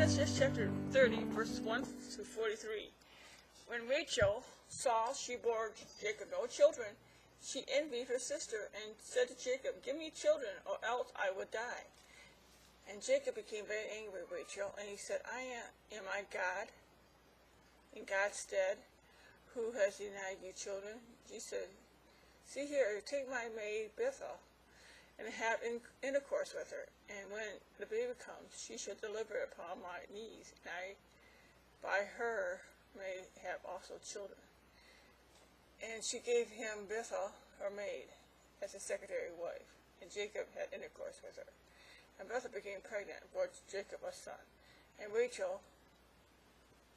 Genesis chapter 30, verse 1 to 43. When Rachel saw she bore Jacob no children, she envied her sister and said to Jacob, "Give me children, or else I would die." And Jacob became very angry with Rachel, and he said, Am I God, in God's stead, who has denied you children?" She said, "See here, take my maid Bilhah, and have intercourse with her, and when the baby comes, she shall deliver it upon my knees, and I by her may have also children." And she gave him Bilhah, her maid, as a secondary wife, and Jacob had intercourse with her. And Bilhah became pregnant and bore Jacob a son. And Rachel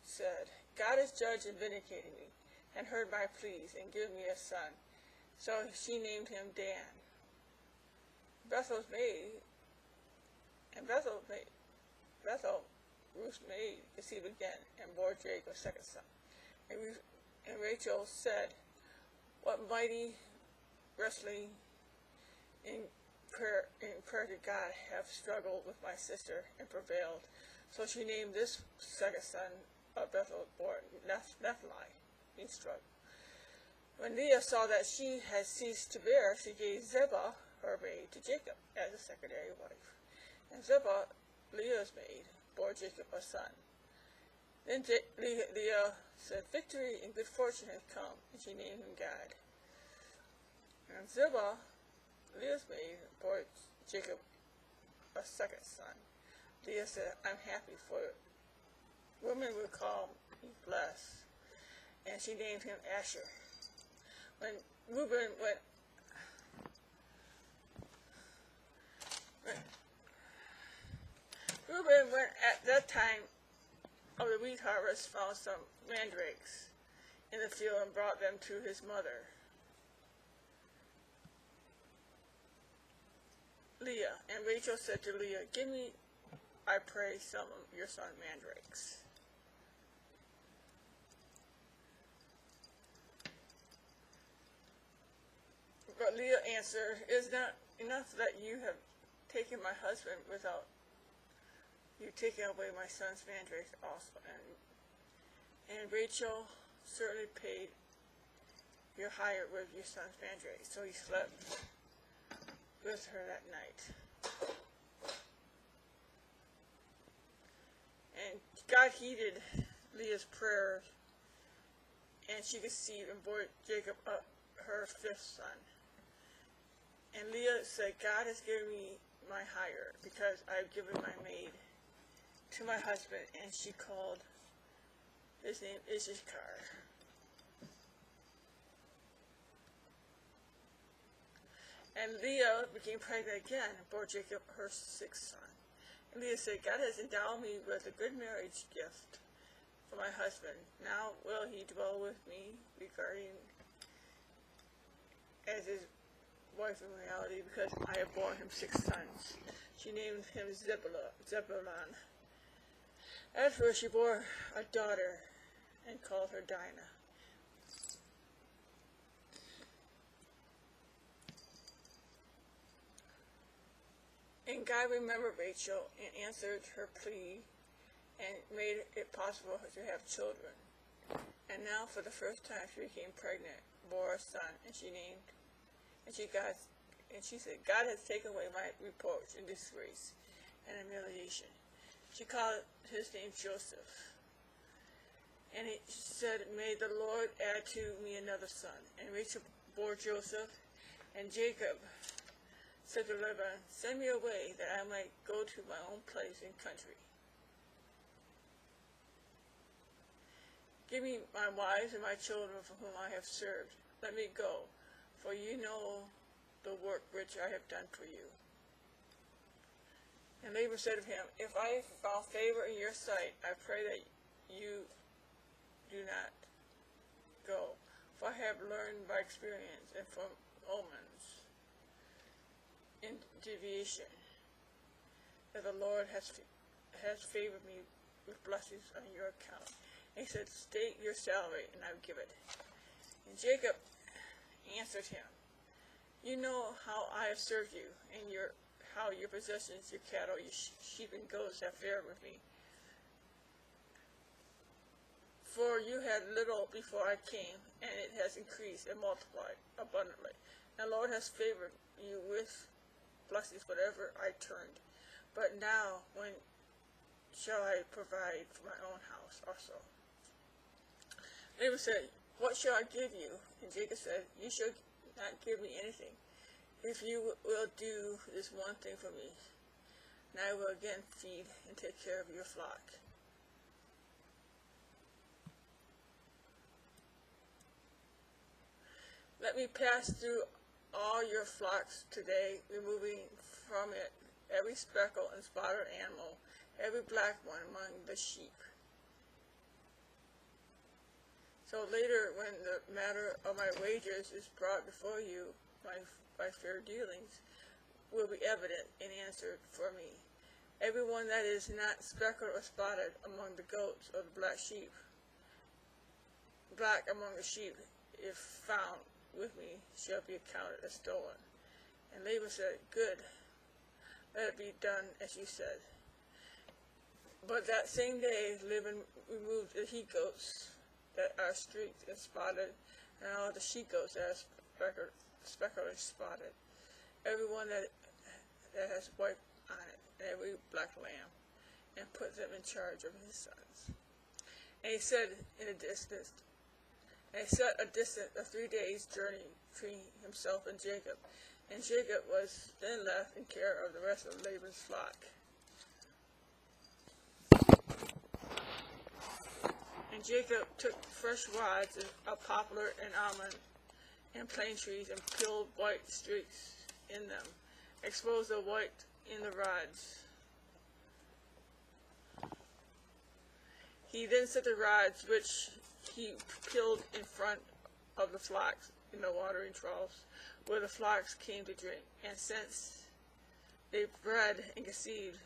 said, "God has judged and vindicated me, and heard my pleas, and given me a son." So she named him Dan. Bethel's maid, Ruth's maid, conceived again, and bore Jacob a second son. And Rachel said, "What mighty wrestling in prayer to God have struggled with my sister, and prevailed." So she named this second son of Bethel, born Naphtali, means struggle. When Leah saw that she had ceased to bear, she gave Zilpah, her maid, to Jacob as a secondary wife. And Zilpah, Leah's maid, bore Jacob a son. Then Leah said, "Victory and good fortune has come," and she named him Gad. And Zilpah, Leah's maid, bore Jacob a second son. Leah said, "I'm happy, for women will call me blessed," and she named him Asher. When Reuben went at that time of the wheat harvest, found some mandrakes in the field and brought them to his mother, Leah. And Rachel said to Leah, "Give me, I pray, some of your son mandrakes." But Leah answered, "It is not enough that you have taken my husband without you taking away my son's mandrakes also." And Rachel certainly paid your hire with your son's mandrakes. So he slept with her that night. And God heeded Leah's prayers, and she conceived and bore Jacob her fifth son. And Leah said, "God has given me my hire, because I have given my maid to my husband," and she called his name Issachar. And Leah became pregnant again and bore Jacob her sixth son. And Leah said, "God has endowed me with a good marriage gift for my husband. Now will he dwell with me, regarding as his wife in reality, because I have borne him six sons." She named him Zebulun. Afterwards she bore a daughter and called her Dinah. And God remembered Rachel and answered her plea and made it possible to have children. And now for the first time she became pregnant, bore a son, and she said, "God has taken away my reproach and disgrace and humiliation." She called his name Joseph. And he said, "May the Lord add to me another son." And Rachel bore Joseph. And Jacob said to Laban, "Send me away, that I might go to my own place and country. Give me my wives and my children for whom I have served. Let me go, for you know the work which I have done for you." And Laban said to him, "If I have found favor in your sight, I pray that you do not go, for I have learned by experience and from omens in deviation that the Lord has favored me with blessings on your account." And he said, "State your salary, and I will give it." And Jacob answered him, "You know how I have served you, and how your possessions, your cattle, your sheep and goats have fared with me. For you had little before I came, and it has increased and multiplied abundantly. And the Lord has favored you with blessings whatever I turned. But now, when shall I provide for my own house also? Laban said, what shall I give you? And Jacob said, you shall not give me anything, if you will do this one thing for me. And I will again feed and take care of your flock. Let me pass through all your flocks today, removing from it every speckled and spotted animal, every black one among the sheep. So later, when the matter of my wages is brought before you, my fair dealings will be evident and answered for me. Everyone that is not speckled or spotted among the goats or the black among the sheep, if found with me, shall be accounted as stolen. And Laban said, good, let it be done as you said. But that same day Laban removed the he goats that are streaked and spotted, and all the she goats that are speckled and spotted, every one that has white on it, and every black lamb, and put them in charge of his sons. And he said in a distance, and he set a distance of 3 days' journey between himself and Jacob. And Jacob was then left in care of the rest of Laban's flock. And Jacob took fresh rods of poplar and almond and plane trees and peeled white streaks in them, exposed the white in the rods. He then set the rods which he peeled in front of the flocks in the watering troughs, where the flocks came to drink. And since they bred and conceived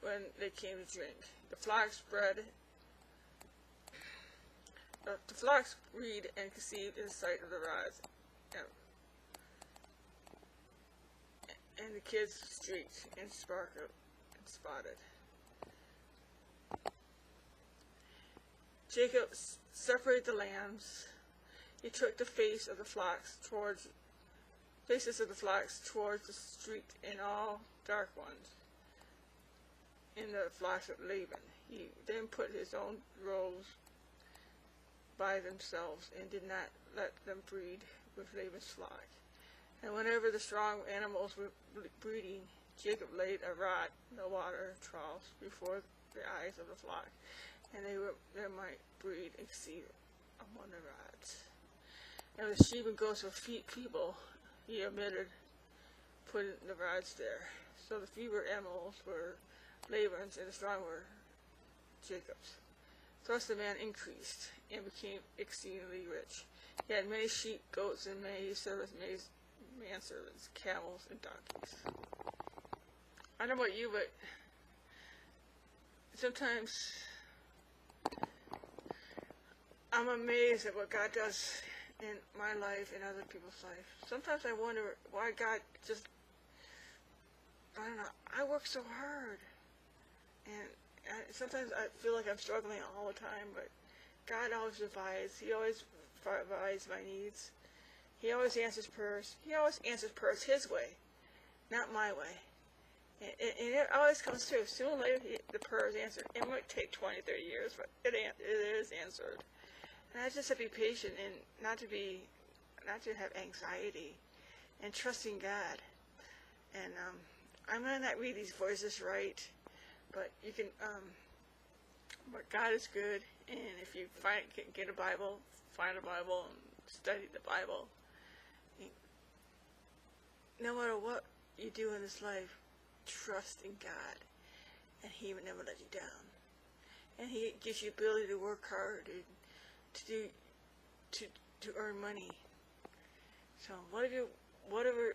when they came to drink, the flocks breed and conceived in the sight of the rods, and the kids streaked and sparkled and spotted. Jacob separated the lambs. He took the faces of the flocks towards the streaked and all dark ones in the flocks of Laban. He then put his own roes by themselves and did not let them breed with Laban's flock. And whenever the strong animals were breeding, Jacob laid a rod in the water troughs before the eyes of the flock, and they might breed and conceive among the rods. And the sheep and goats were feeble, he omitted putting the rods there. So the feeble animals were Laban's, and the strong were Jacob's. Thus the man increased and became exceedingly rich. He had many sheep, goats, and many servants, many manservants, camels, and donkeys. I don't know about you, but sometimes I'm amazed at what God does in my life and other people's life. Sometimes I wonder why God just, I don't know, I work so hard. And sometimes I feel like I'm struggling all the time, but God always provides. He always provides my needs. He always answers prayers. He always answers prayers His way, not my way. And it always comes through. Sooner or later, the prayer is answered. It might take 20, 30 years, but it is answered. And I just have to be patient and not to have anxiety, and trusting God. And I might not read these voices right, but you can. But God is good, and if you get a Bible, find a Bible and study the Bible. No matter what you do in this life, trust in God, and He will never let you down. And He gives you the ability to work hard and to earn money. So whatever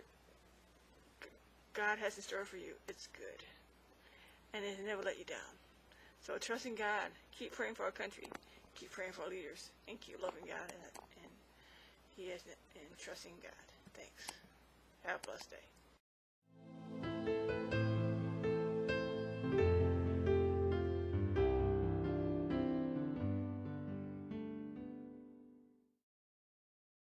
God has in store for you, it's good, and He'll never let you down. So trust in God, keep praying for our country, keep praying for our leaders, and keep loving God and trusting God. Thanks. Have a blessed day.